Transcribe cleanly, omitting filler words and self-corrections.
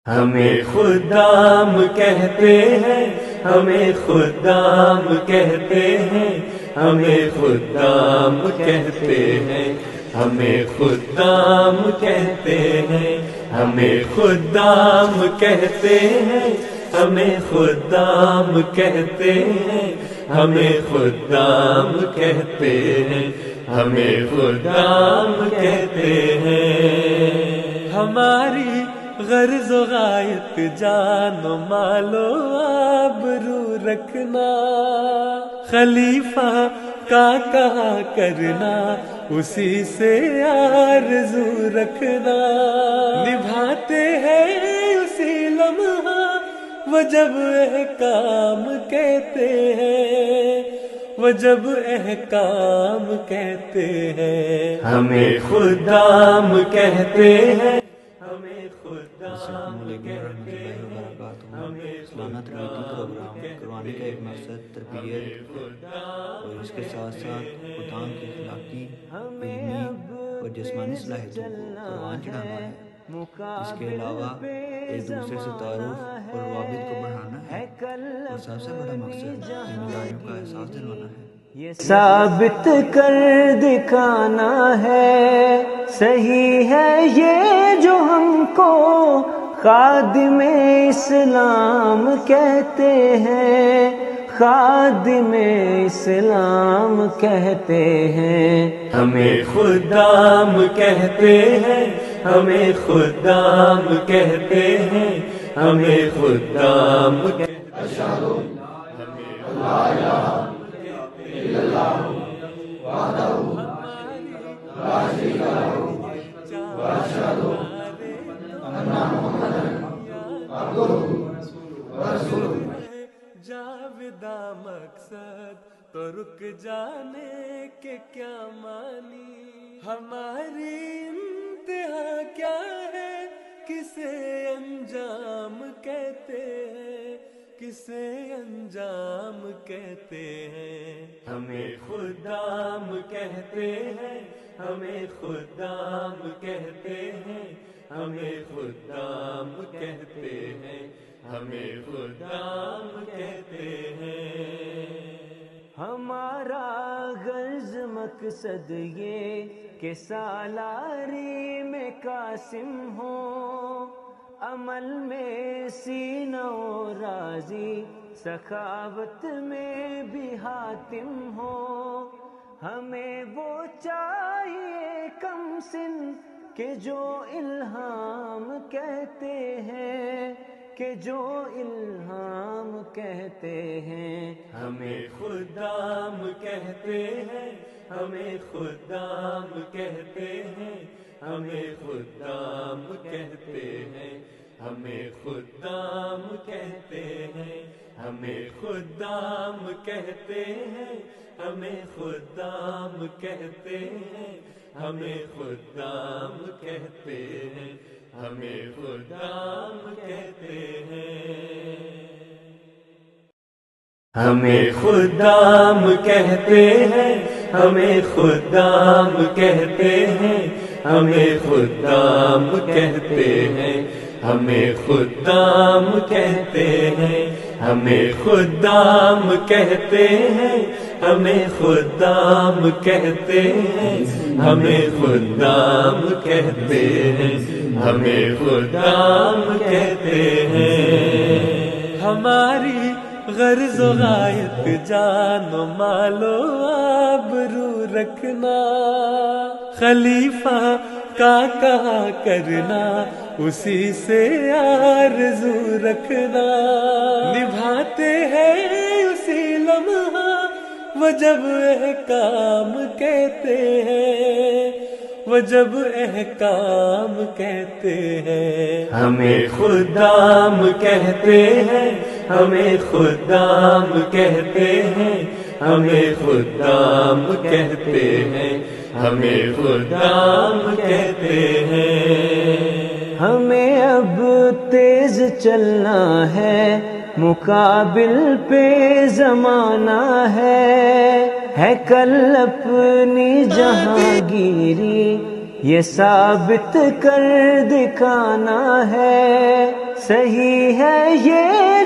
ہمیں خدام کہتے ہیں، ہمیں خدام کہتے ہیں، ہمیں خدام کہتے ہیں، ہمیں خدام کہتے ہیں، ہمیں خدام کہتے ہیں، ہمیں خدام کہتے ہیں، ہمیں خدام کہتے ہیں، ہمیں خدام کہتے ہیں۔ ہماری غرض و غایت جان و مال و آبرو رکھنا، خلیفہ کا کہا کرنا، اسی سے آرزو رکھنا، نبھاتے ہیں اسی لمحہ وہ جب احکام کہتے ہیں، وہ جب احکام کہتے ہیں، ہمیں خدام کہتے ہیں، ہمیں خدام کہتے ہیں، ہمیں سالانہ تربیتی پروگرام کروانے کا ایک مقصد تربیت اور اس کے ساتھ ساتھ خدام کی اخلاقی، علمی اور جسمانی صلاحیتوں کو پروان چڑھانا ہے۔ اس کے علاوہ ایک دوسرے سے تعارف اور روابط کو بڑھانا ہے، اور سب سے بڑا مقصد ذمہ داریوں کا احساس دلوانا ہے۔ یہ ثابت کر دکھانا ہے، صحیح ہے یہ جو ہم کو خادم اسلام کہتے ہیں، خادم اسلام کہتے ہیں، ہمیں خدام کہتے ہیں، ہمیں خدام کہتے ہیں، ہمیں خدام جاوداں مقصد تو رک جانے کے کیا مانی، ہماری انتہا کیا ہے، کسے انجام کہتے ہیں، کسے انجام کہتے ہیں، ہمیں خدام کہتے ہیں، ہمیں خدام کہتے ہیں، ہمیں خدام کہتے ہیں، ہمیں خدام کہتے ہیں۔ ہمارا غرض مقصد یہ کہ سالاری میں قاسم ہو، عمل میں سینہ و راضی، سخاوت میں بھی حاتم ہو، ہمیں وہ چاہیے کم سن کہ جو الہام کہتے ہیں، کہ جو الہام کہتے ہیں، ہمیں خدام کہتے ہیں، ہمیں خدام کہتے ہیں، ہمیں خدام کہتے ہیں، ہمیں خدام کہتے ہیں، ہمیں خدام کہتے ہیں، ہمیں خدام کہتے ہیں، ہمیں خدام کہتے ہیں، ہمیں خدام کہتے ہیں، ہمیں خدام کہتے ہیں، ہمیں خدام کہتے ہیں، ہمیں خدام کہتے ہیں، ہمیں خدام کہتے ہیں، ہمیں خدام کہتے ہیں، ہمیں خدام کہتے ہیں، ہمیں خدام کہتے ہیں، ہمیں خدام کہتے ہیں۔ ہماری غرض و غایت جان و مال و آبرو رکھنا، خلیفہ کا کہا کرنا، اسی سے آرزو رکھنا، نبھاتے ہیں اسی لمحہ وہ جب احکام کہتے ہیں، وہ جب احکام کہتے ہیں، ہمیں خدام کہتے ہیں، ہمیں خدام کہتے ہیں، ہمیں خدام کہتے ہیں، ہمیں خدام کہتے ہیں، ہمیں اب تیز چلنا ہے، مقابل پہ زمانہ ہے کل اپنی جہانگیری، یہ ثابت کر دکھانا ہے، صحیح ہے یہ